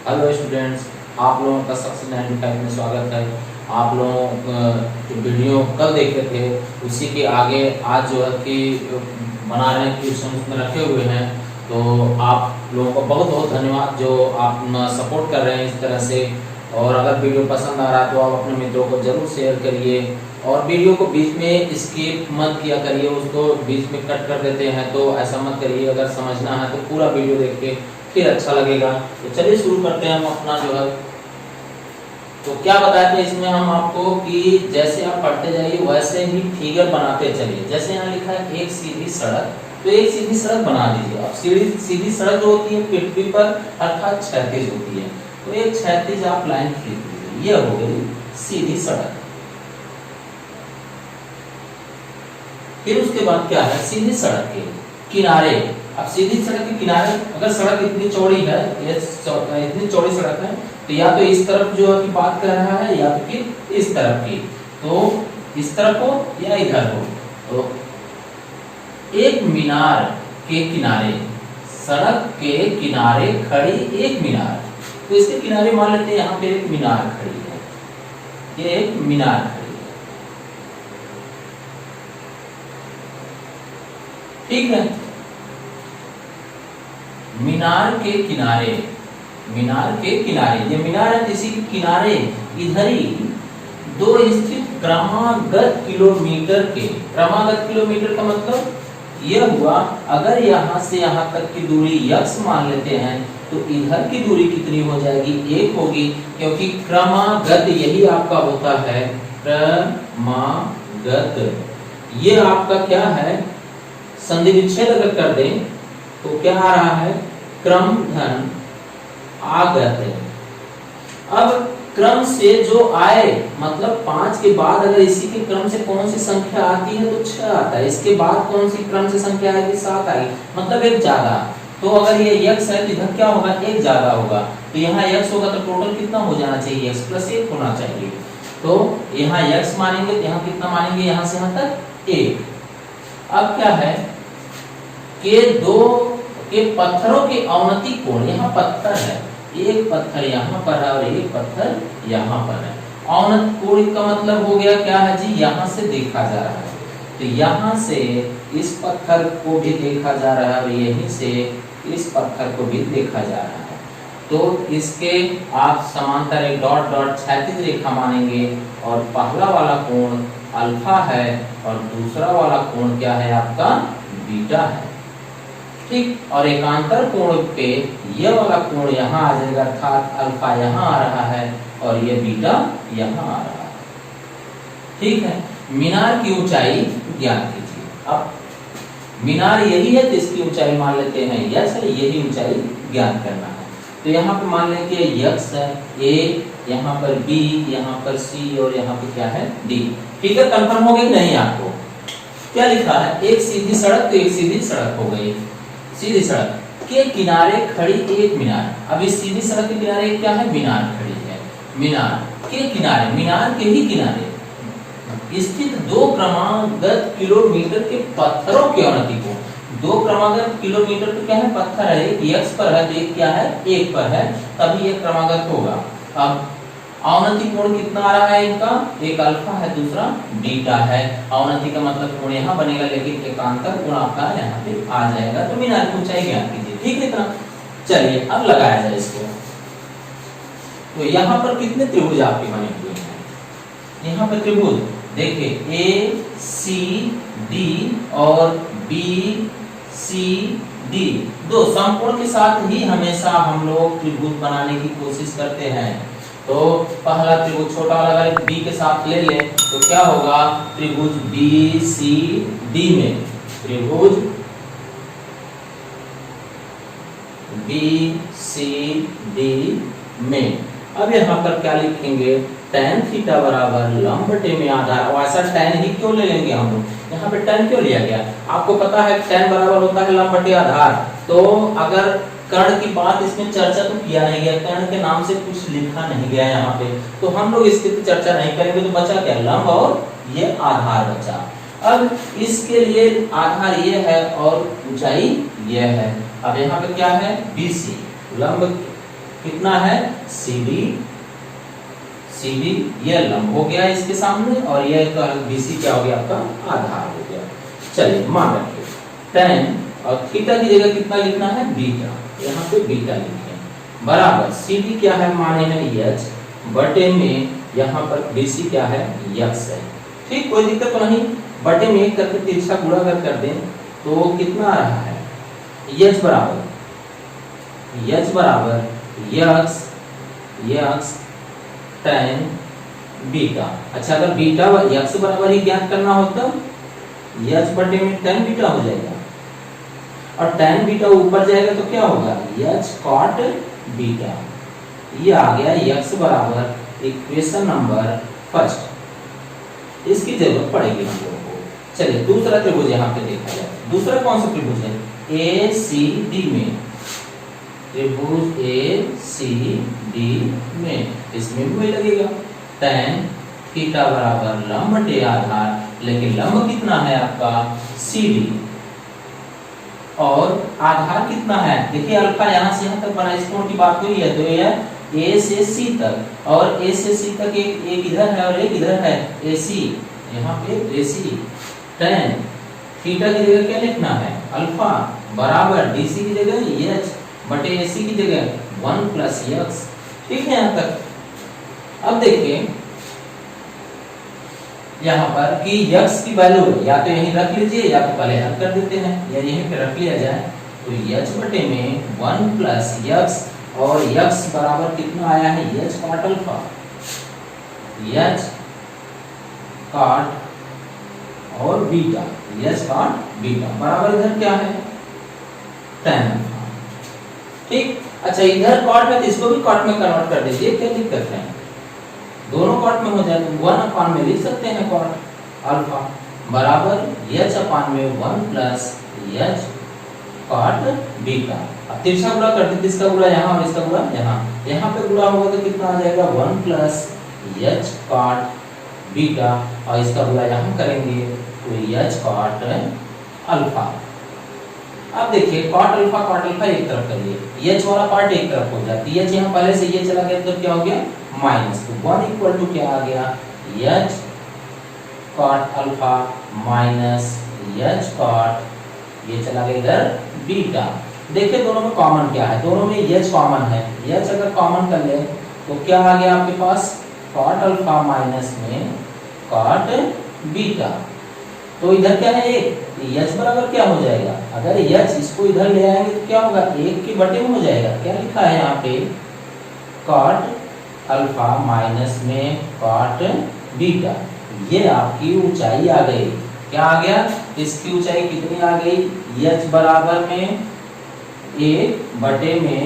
Hello students, आप लोगों का सक्सेस 95 में स्वागत है। आप लोगों जो वीडियो कल देखे थे उसी के आगे आज जो है कि बना रहे हैं, क्वेश्चन उसमें रखे हुए हैं। तो आप लोगों को बहुत बहुत धन्यवाद जो आप सपोर्ट कर रहे हैं इस तरह से। और अगर वीडियो पसंद आ रहा है तो आप अपने मित्रों को जरूर शेयर करिए और वीडियो को बीच में स्किप मत किया करिए, उसको बीच में कट कर देते हैं तो ऐसा मत करिए। अगर समझना है तो पूरा वीडियो देख के फिर अच्छा लगेगा। तो चलिए शुरू करते हैं हम अपना जो है। तो क्या बताए थे इसमें हम आपको कि जैसे आप पढ़ते जाइए वैसे ही फिगर बनाते चलिए। जैसे यहाँ लिखा है एक सीधी सड़क, तो एक सीधी सड़क बना दीजिए। अब सीधी सड़क जो होती है पृथ्वी पर अर्थात क्षैतिज होती है, तो एक क्षैतिज आप लाइन खींच दीजिए, ये हो गई सीधी सड़क। फिर उसके बाद क्या है, सीधी सड़क के किनारे। अब सीधी सड़क के किनारे अगर सड़क इतनी चौड़ी है, ये इतनी चौड़ी सड़क है, तो या तो इस तरफ जो है कि बात कर रहा है या तो फिर इस तरफ की। तो इस तरफ हो या इधर हो, तो एक मीनार के किनारे, सड़क के किनारे खड़ी एक मीनार। तो इसके किनारे मान लेते हैं यहाँ पे एक मीनार खड़ी है, ये एक मीनार खड़ी है, ठीक है। मीनार के किनारे, मीनार के किनारे, ये मीनार है, इसी के किनारे इधर ही दो स्थित क्रमागत किलोमीटर के, क्रमागत किलोमीटर का मतलब यह हुआ अगर यहाँ से यहाँ तक की दूरी x मान लेते हैं तो इधर की दूरी कितनी हो जाएगी, 1 होगी, क्योंकि क्रमागत यही आपका होता है क्रमागत। ये आपका क्या है, संधि विच्छेद अगर कर दें तो क्या आ रहा है, क्रम धन आगत है। अब क्रम से जो आए मतलब 5 के बाद अगर इसी के क्रम से कौन सी संख्या आती है तो 6 आता है, इसके बाद कौन सी क्रम से संख्या आएगी, 7 आएगी, मतलब एक ज्यादा। तो अगर ये x है तो इधर क्या होगा, एक ज्यादा होगा, तो यहाँ x होगा तो टोटल कितना हो जाना चाहिए, x + 1 होना चाहिए। तो यहाँ x मानेंगे तो यहाँ कितना मानेंगे, यहाँ से यहाँ तक 1। अब क्या है कि दो के पत्थरों के अवनति कोण, यहाँ पत्थर है, एक पत्थर यहाँ पर है और एक पत्थर यहाँ पर है। अवनत कोण का मतलब हो गया क्या है जी, यहाँ से देखा जा रहा है, तो यहाँ से इस पत्थर को भी देखा जा रहा है और यहीं से इस पत्थर को भी देखा जा रहा है। तो इसके आप समांतर एक डॉट डॉट क्षैतिज रेखा मानेंगे और पहला वाला कोण अल्फा है और दूसरा वाला कोण क्या है आपका, बीटा है, ठीक। और एकांतर कोण पे ये वाला कोण यहाँ आ जाएगा, अर्थात अल्फा यहाँ आ रहा है और ये बीटा यहाँ आ रहा है, ठीक है। मीनार की ऊंचाई ज्ञात कीजिए। अब मीनार यही है तो इसकी ऊंचाई मान लेते हैं यस है, यही ऊंचाई ज्ञात करना है। तो यहाँ पे मान लें कि यक्स है ए, यहाँ पर बी, यहाँ पर सी और यहाँ पे क्या है डी, ठीक है। कंफर्म हो गई नहीं, आपको क्या लिखा है, एक सीधी सड़क, तो एक सीधी सड़क हो गई, सीधी सड़क के किनारे खड़ी एक मीनार। अब इस सीधी सड़क के किनारे क्या है, मीनार खड़ी है, मीनार के किनारे, मीनार के ही किनारे स्थित दो क्रमागत किलोमीटर के पत्थरों के अवनति को, दो क्रमागत किलोमीटर तो क्या है, पत्थर है, एक x पर है तो एक क्या है, 1 पर है, तभी एक क्रमागत होगा। अब अवनति कोण कितना आ रहा है इनका, एक अल्फा है दूसरा बीटा है। अवनति का मतलब कोण यहाँ बनेगा लेकिन एकांतर कोण आपका यहाँ पे आ जाएगा। तो मीनार की ऊंचाई ज्ञात कीजिए, ठीक है इतना। चलिए अब लगाया जाए इसको। तो यहाँ पर कितने त्रिभुज आपके बने हुए हैं, यहाँ पर त्रिभुज देखिए ए सी डी और बी सी डी, दो समकोण के साथ ही हमेशा हम लोग त्रिभुज बनाने की कोशिश करते हैं। तो पहला त्रिभुज छोटा वाला अगर बी के साथ ले लें तो क्या होगा, त्रिभुज बी सी डी में, त्रिभुज बी सी डी में। अब यहाँ पर क्या लिखेंगे, tan थीटा बराबर लंब बटे में आधार। और ऐसा tan ही क्यों ले लेंगे हम लोग, यहाँ पे tan क्यों लिया गया, आपको पता है tan बराबर होता है लंब बटे आधार। तो अगर कर्ण की बात इसमें चर्चा तो किया नहीं गया, कर्ण के नाम से कुछ लिखा नहीं गया यहाँ पे, तो हम लोग इसकी चर्चा नहीं करेंगे। तो बचा क्या, लंब और ये आधार बचा। अब इसके लिए आधार ये है और ऊंचाई ये है। अब यहाँ पे क्या है, BC लंब कितना है CD, CD ये लंब हो गया इसके सामने और ये BC क्या हो गया आपका आधार हो गया। चलिए मान रखिए tan और थीटा की जगह कितना लिखना है बीटा, यहाँ पे बीटा लिखें बराबर CD क्या है माने हैं h बटे में यहाँ पर BC क्या है x है। ठीक कोई दिक्कत तो नहीं, बटे में एक करके तिरछा गुणा कर दें तो कितना आ रहा है h बराबर x tan बीटा। अच्छा अगर बीटा x बराबर ही ज्ञात करना हो तो h बटे में tan बीटा हो जाएगा और tan बीटा ऊपर जाएगा तो क्या होगा h cot बीटा। ये आ गया x बराबर इक्वेशन नंबर फर्स्ट, इसकी जरूरत पड़ेगी हम लोगों को। चलिए दूसरा त्रिभुज यहाँ पे देखा जाए। दूसरा कौन सा त्रिभुज है ACD में, त्रिभुज ACD में, इसमें भी वही लगेगा tan थीटा बराबर लंब बटे आधार, लेकिन लंब कितना है आपका CD और आधार कितना है देखिए अल्फा यहाँ से यहाँ तक बना, इस कोण की बात हुई है तो यह A से C तक और A से C तक एक इधर है और एक इधर है AC, यहाँ पे AC tan थीटा की जगह क्या लिखना है अल्फा बराबर DC की जगह h बटे AC की जगह 1 प्लस x। ठीक है यहाँ तक। अब देखिए यहाँ पर कि x की वैल्यू या तो यहीं रख लीजिए या तो पहले हल कर देते हैं या यहीं पे रख लिया जाए तो h बटे में 1 प्लस x और x बराबर कितना आया है h cot alpha, h cot और बीटा, h cot बीटा बराबर इधर क्या है tan अल्फा। ठीक अच्छा इधर cot है तो इसको भी cot में कन्वर्ट कर दीजिए, क्या दिक्कत है दोनों cot में हो जाए 1 अपान में लिख सकते हैं cot अल्फा बराबर h अपान में 1 प्लस h cot बीटा। अब तिरछा गुणा करते हैं, इसका गुणा यहाँ और इसका गुणा यहाँ, यहाँ पे गुणा होगा तो कितना आ जाएगा 1 प्लस h cot बीटा और इसका गुणा यहाँ करेंगे तो h cot अल्फा। अब देखिए cot अल्फा एक तरफ करिए, h वाला पार्ट एक तरफ हो जाती है, h यहाँ पहले से ये चला गया तो क्या हो गया माइनस, तो 1 इक्वल टू क्या आ गया h cot alpha minus h cot ये चला गया इधर बीटा। देखिए दोनों में कॉमन क्या है, दोनों में h कॉमन है, h अगर कॉमन कर ले तो क्या आ गया आपके पास cot अल्फा माइनस में cot बीटा। तो इधर क्या है h बराबर क्या हो जाएगा, अगर h इसको इधर ले आएंगे तो क्या होगा 1 के बटे में हो जाएगा। क्या लिखा है यहाँ पे cot अल्फा माइनस में cot बीटा, ये आपकी ऊंचाई आ गई। क्या आ गया इसकी ऊंचाई कितनी आ गई h बराबर में 1 बटे में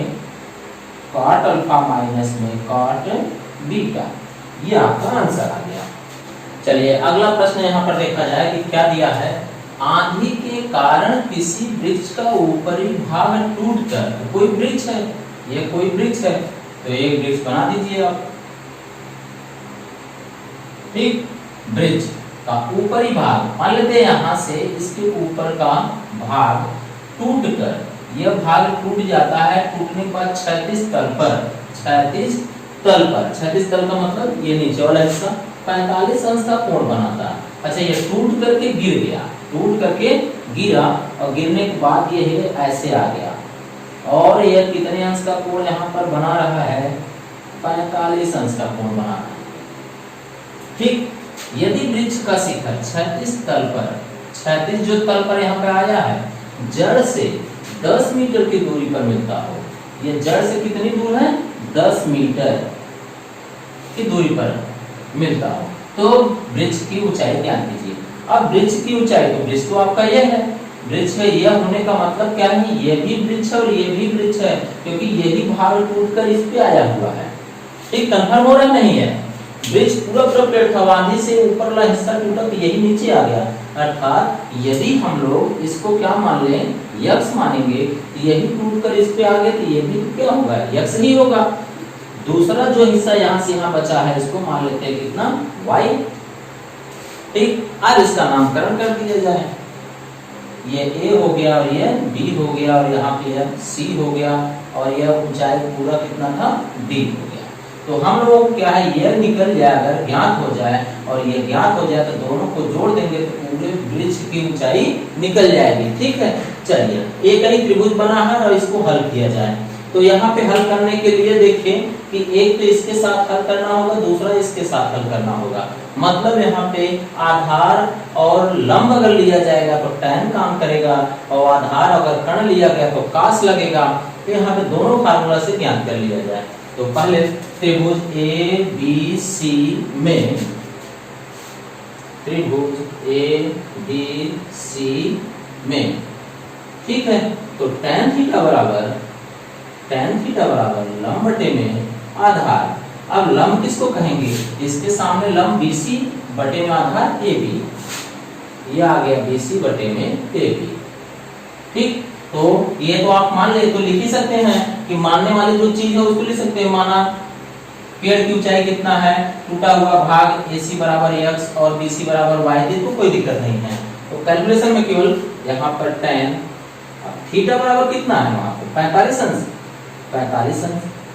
cot अल्फा माइनस में cot बीटा, ये आपका आंसर आ गया। चलिए अगला प्रश्न यहाँ पर देखा जाए कि क्या दिया है, आंधी के कारण किसी वृक्ष का ऊपरी भाग टूटकर, कोई वृक्ष है ये कोई वृक्ष है तो एक वृक्ष बना दीजिए आप। ठीक वृक्ष का ऊपरी भाग मान लेते हैं यहाँ से इसके ऊपर का भाग टूटकर, यह भाग टूट जाता है, टूटने के बाद क्षैतिज तल पर, क्षैतिज तल का मतलब ये नीचे वाला हिस्सा 45 अंश का कोण बनाता है। अच्छा ये टूट करके गिर गया, टूट करके गिरा और गिरने के बाद ये ऐसे आ गया और यह कितने अंश का कोण यहाँ पर बना रहा है 45 अंश का कोण बना रहा है। ठीक यदि वृक्ष का शिखर क्षैतिज तल पर, क्षैतिज जो तल पर यहाँ पे आया है जड़ से 10 मीटर की दूरी पर मिलता हो, ये जड़ से कितनी दूर है 10 मीटर की दूरी पर मिलता हो तो वृक्ष की ऊंचाई ज्ञात कीजिए। अब वृक्ष की ऊंचाई तो वृक्ष तो आपका यह है, वृक्ष का यह होने का मतलब क्या है ये भी वृक्ष है और ये भी वृक्ष है क्योंकि यही भाग टूटकर इस पे आया हुआ है। ठीक कंफर्म हो रहा नहीं है, वृक्ष पूरा प्लेट था, आंधी से ऊपर वाला हिस्सा टूटा तो यही नीचे आ गया, अर्थात यदि हम लोग इसको क्या मान लें x मानेंगे तो यही टूटकर इस पे आ गया तो ये भी क्या होगा x ही होगा। दूसरा जो हिस्सा यहाँ से यहाँ बचा है इसको मान लेते हैं कितना y। ठीक अब इसका नामकरण कर दिया जाए, ये a हो गया और ये b हो गया और यहाँ पे c हो गया और यह ऊंचाई पूरा कितना था d हो गया। तो हम लोगों को क्या है, यह निकल जाए, अगर ज्ञात हो जाए और ये ज्ञात हो जाए तो दोनों को जोड़ देंगे तो पूरे वृक्ष की ऊंचाई निकल जाएगी। ठीक है, चलिए एक ही त्रिभुज बना है और इसको हल किया जाए। तो यहाँ पे हल करने के लिए देखें कि एक तो इसके साथ हल करना होगा, दूसरा इसके साथ हल करना होगा। मतलब यहाँ पे आधार और लंब अगर लिया जाएगा तो tan काम करेगा, और आधार अगर कर्ण लिया गया तो cos लगेगा। तो यहाँ पे दोनों फार्मूला से ज्ञात कर लिया जाए। तो पहले त्रिभुज ABC में, त्रिभुज ABC में, ठीक है, तो tan थीटा बराबर लंब बटे में आधार। अब लंब किसको कहेंगे, इसके सामने लंब BC बटे में आधार AB, ये आ गया BC बटे में AB। ठीक, तो ये तो आप मान ले तो लिख ही सकते हैं कि मानने वाली जो चीज है उसको लिख सकते हैं। माना पेड़ की ऊंचाई कितना है, टूटा हुआ भाग AC बराबर x और BC बराबर y दे तो कोई दिक्कत नहीं है। तो कैलकुलेशन में केवल यहाँ पर tan थीटा बराबर कितना है, वहां पे 45 अंश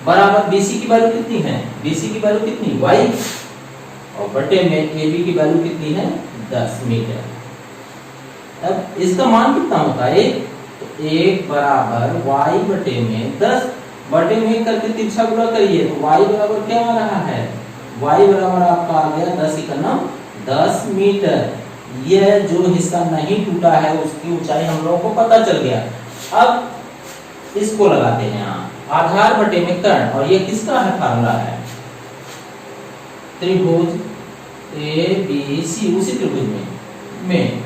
बराबर BC की वैल्यू कितनी है, BC की वैल्यू कितनी y, और बटे में AB की वैल्यू कितनी है 10 मीटर। अब इसका मान कितना होता है, तो 1 बराबर y बटे में 10 बटे में करके तिरछा गुणा करिए तो y बराबर क्या आ रहा है, y बराबर आपका आ गया 10 मीटर। यह जो हिस्सा नहीं टूटा है उसकी ऊंचाई हम लोगों को पता चल गया। अब इसको लगाते हैं यहाँ आधार बटे में कर्ण, और ये किसका है फार्मूला है, त्रिभुज ABC, उसी त्रिभुज में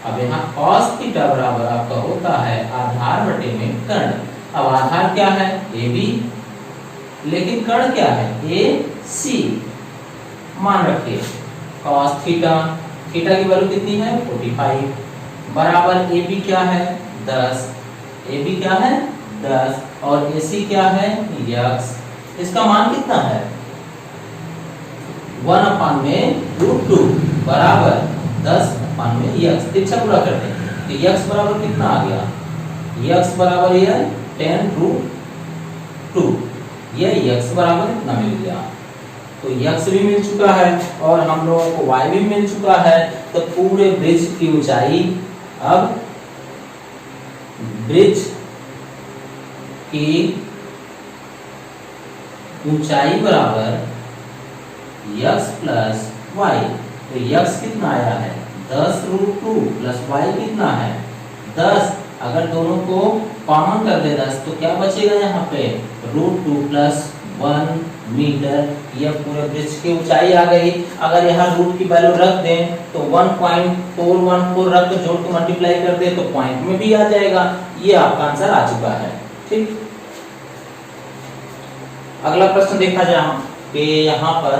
अब यहाँ cos थीटा बराबर आपका होता है आधार बटे में कर्ण। अब आधार क्या है AB, लेकिन कर्ण क्या है AC। मान रखिए cos थीटा की वैल्यू कितनी है 45 बराबर AB क्या है 10, AB क्या है 10 और AC क्या है x। इसका मान कितना है 1/√2 बराबर 10/x। तिरछा पूरा करते हैं तो x बराबर कितना आ गया, x बराबर यह 10√2, यह x बराबर इतना मिल गया। तो x भी मिल चुका है और हम लोगों को y भी मिल चुका है। तो पूरे वृक्ष की ऊंचाई, अब वृक्ष की ऊंचाई बराबर x प्लस y। तो x कितना आया है 10√2 प्लस y कितना है 10। अगर दोनों को कॉमन कर दे 10 तो क्या बचेगा यहाँ पे √2 प्लस 1 मीटर। यह पूरे वृक्ष की ऊंचाई आ गई। अगर यहाँ रूट की वैल्यू रख दें तो 1.414 रख जोड़ के मल्टीप्लाई कर दे तो पॉइंट में भी आ जाएगा। ये आपका आंसर आ चुका है। ठीक, अगला प्रश्न देखा जाए कि यहाँ पर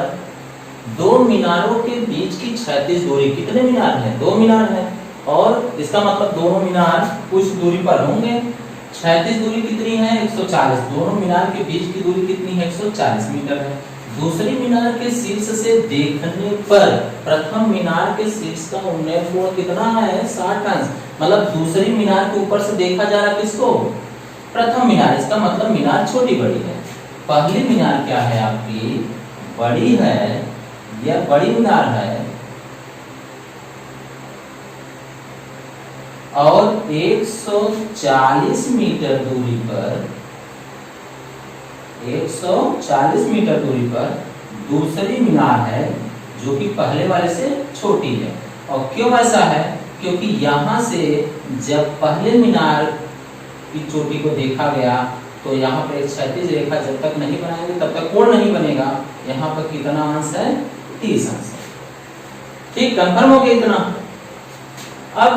दो मीनारों के बीच की क्षैतिज दूरी, कितने मीनार हैं 2 मीनार हैं, और इसका मतलब दोनों मीनार कुछ दूरी पर होंगे। क्षैतिज दूरी कितनी है 140, दोनों मीनार के बीच की दूरी कितनी है 140 मीटर है। दूसरी मीनार के शीर्ष से देखने पर प्रथम मीनार के शीर्ष का उन्नयन कोण कितना है 60 अंश। मतलब दूसरी मीनार के ऊपर से देखा जा रहा किसको, प्रथम मीनार। इसका मतलब मीनार छोटी बड़ी है। पहली मीनार क्या है आपकी बड़ी है, यह बड़ी मीनार है और 140 मीटर दूरी पर 140 मीटर दूरी पर दूसरी मीनार है जो कि पहले वाले से छोटी है। और क्यों ऐसा है, क्योंकि यहाँ से जब पहले मीनार की चोटी को देखा गया तो यहाँ पर एक क्षैतिज रेखा जब तक नहीं बनाएंगे तब तक कोण नहीं बनेगा। यहाँ पर कितना अंश है 30 अंश है। ठीक, कंफर्म हो गया इतना। अब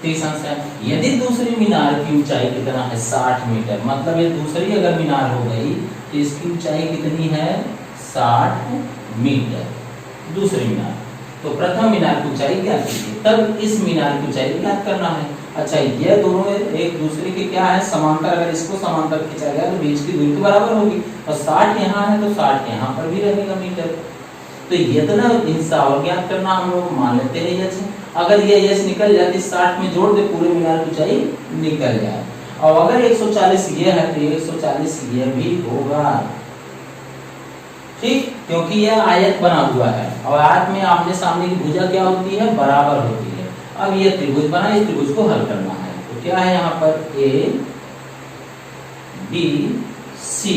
30 अंश है। यदि दूसरी मीनार की ऊंचाई कितना है 60 मीटर, मतलब ये दूसरी अगर मीनार हो गई तो इसकी ऊंचाई कितनी है 60 मीटर दूसरी मीनार। तो प्रथम मीनार की ऊंचाई ज्ञात कीजिए, तब इस मीनार की ऊंचाई ज्ञात करना है। अच्छा, ये दोनों एक दूसरे के क्या है समांतर, अगर इसको समांतर खींचा गया तो बीच की दूरी तो बराबर होगी, और 60 यहाँ है तो 60 यहाँ पर भी रहेगा मीटर। तो इतना हिस्सा और ज्ञात करना हम लोग मान लेते हैं यच। अगर ये यच निकल जाती 60 में जोड़ दे पूरे मीनार की ऊंचाई निकल जाए। और अगर 140 ये है तो 140 ये भी होगा। ठीक, क्योंकि यह आयत बना हुआ है और आयत में आमने सामने की भुजा क्या होती है, बराबर होती है। अब ये त्रिभुज बना, इस त्रिभुज को हल करना है। तो क्या है यहाँ पर ए बी सी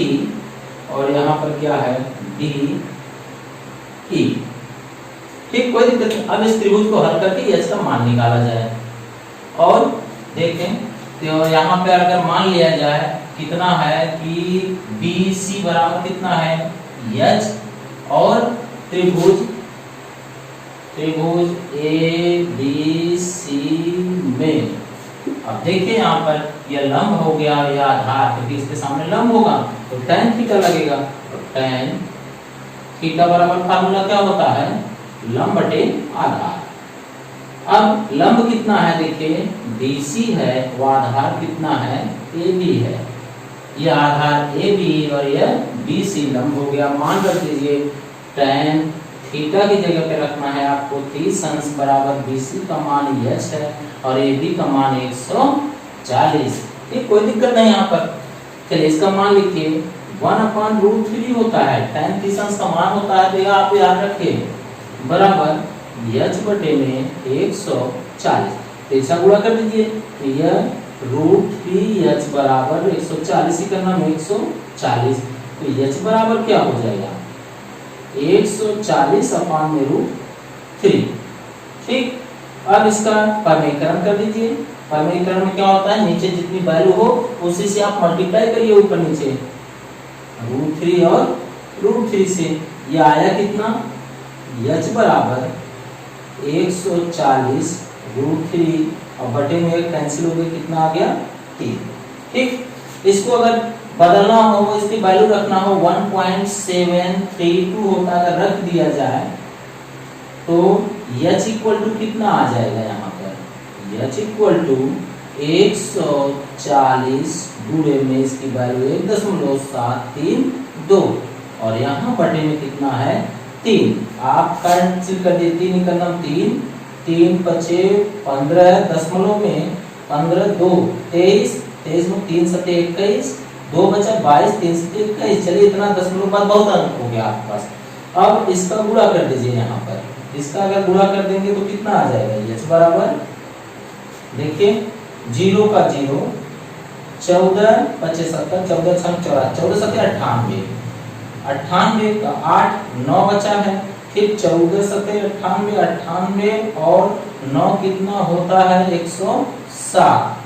और यहाँ पर क्या है डी ई। ठीक, कोई दिक्कत नहीं। अब इस त्रिभुज को हल करके एच का मान निकाला जाए और देखें तो यहाँ पे अगर मान लिया जाए कितना है कि बी सी बराबर कितना है एच और त्रिभुज ए बी सी में, अब देखिए यहाँ पर यह लंब हो गया, यह आधार, क्योंकि इसके सामने लंब होगा तो tan थीटा लगेगा। तो tan थीटा बराबर फार्मूला क्या होता है, लंब बटे आधार। अब लंब कितना है देखिए BC है, वो आधार कितना है AB है। यह आधार AB और यह BC लंब हो गया। मान रख दीजिए tan थीटा की जगह पे रखना है आपको 30 अंश बराबर BC का मान h है और AB का मान 140। ठीक, कोई दिक्कत नहीं यहाँ पर। चलिए इसका मान लिखिए 1/√3 होता है, tan 30 अंश का मान होता है, तो यह आप याद रखिए बराबर h बटे में 140। तो ऐसा गुणा कर दीजिए तो यह √3h बराबर 140 ही करना में 140। तो h बराबर क्या हो जाएगा 140 अपान में √3। ठीक, अब इसका परमीकरण कर दीजिए। परमीकरण में क्या होता है, नीचे जितनी वैल्यू हो उसी से आप मल्टीप्लाई करिए ऊपर नीचे, √3 और √3 से। ये आया कितना h बराबर 140 √3 और बटे में एक कैंसिल हो गया, कितना आ गया 3। ठीक, इसको अगर बदलना हो, इसकी वैल्यू रखना हो 1.732 होता है, अगर रख दिया जाए तो h इक्वल टू कितना आ जाएगा यहाँ पर, h इक्वल टू 140 गुणे में इसकी वैल्यू 1.732 और यहाँ बटे में कितना है 3। आप कैंसिल कर दिए, 3 निकलना 3, 3 बचे 15 दशमलव में 15 2 23, 23 में 3 सते 21, 2 बचा 22, 3 सते 21। चलिए इतना दशमलव बाद बहुत अंक हो गया आपके पास। अब इसका गुणा कर दीजिए यहाँ पर, इसका अगर गुणा कर देंगे तो कितना आ जाएगा h बराबर, देखिए 0 का 0, 14 25 70, 14 6 14, 14 सते 98, 98 का 8 9 बचा है, फिर 14 सते 98, 98 और 9 कितना होता है 107,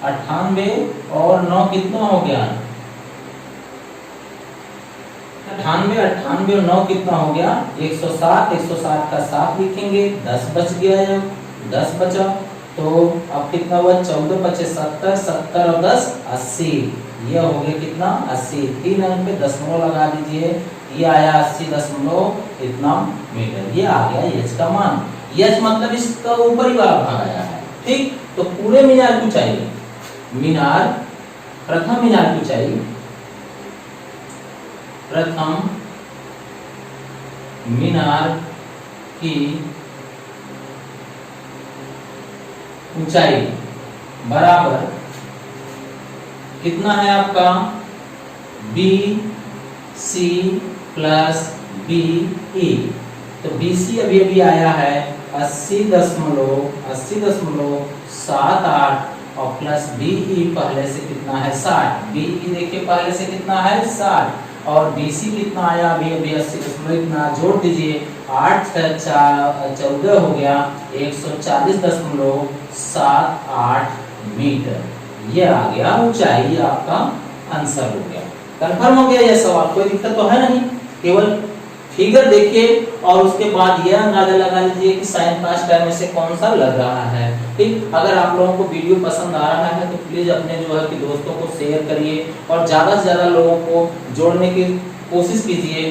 98 और 9 कितना हो गया 98, 98 और 9 कितना हो गया 107, 107 का 7 लिखेंगे, 10 बच गया है, 10 बचा तो अब कितना हुआ 14 25 70, 70 और 10 80, ये हो गया कितना 80। 3 अंक पे दशमलव लगा दीजिए, ये आया 80 दशमलव इतना मीटर, ये आ गया h का मान। h मतलब इसका ऊपरी वाला भाग आया है। ठीक, तो पूरे मीनार की ऊंचाई, मीनार प्रथम मीनार की ऊंचाई, प्रथम मीनार की ऊंचाई बराबर कितना है आपका BC प्लस BE। तो BC अभी अभी आया है 80.78 और प्लस BE पहले से कितना है 60। BE देखिए पहले से कितना है 60 और BC कितना आया अभी अभी 80 इतना जोड़ दीजिए, 8 14 हो गया 140.78 मीटर। ये आ गया ऊंचाई, आपका आंसर हो गया। कंफर्म हो गया यह सवाल, कोई दिक्कत तो है नहीं, केवल फिगर देखिए और उसके बाद यह अंदाजा लगा लीजिए कि साइन पास टाइम में से कौन सा लग रहा है। ठीक, अगर आप लोगों को वीडियो पसंद आ रहा है तो प्लीज अपने जो है कि दोस्तों को शेयर करिए और ज्यादा से ज्यादा लोगों को जोड़ने की कोशिश कीजिए।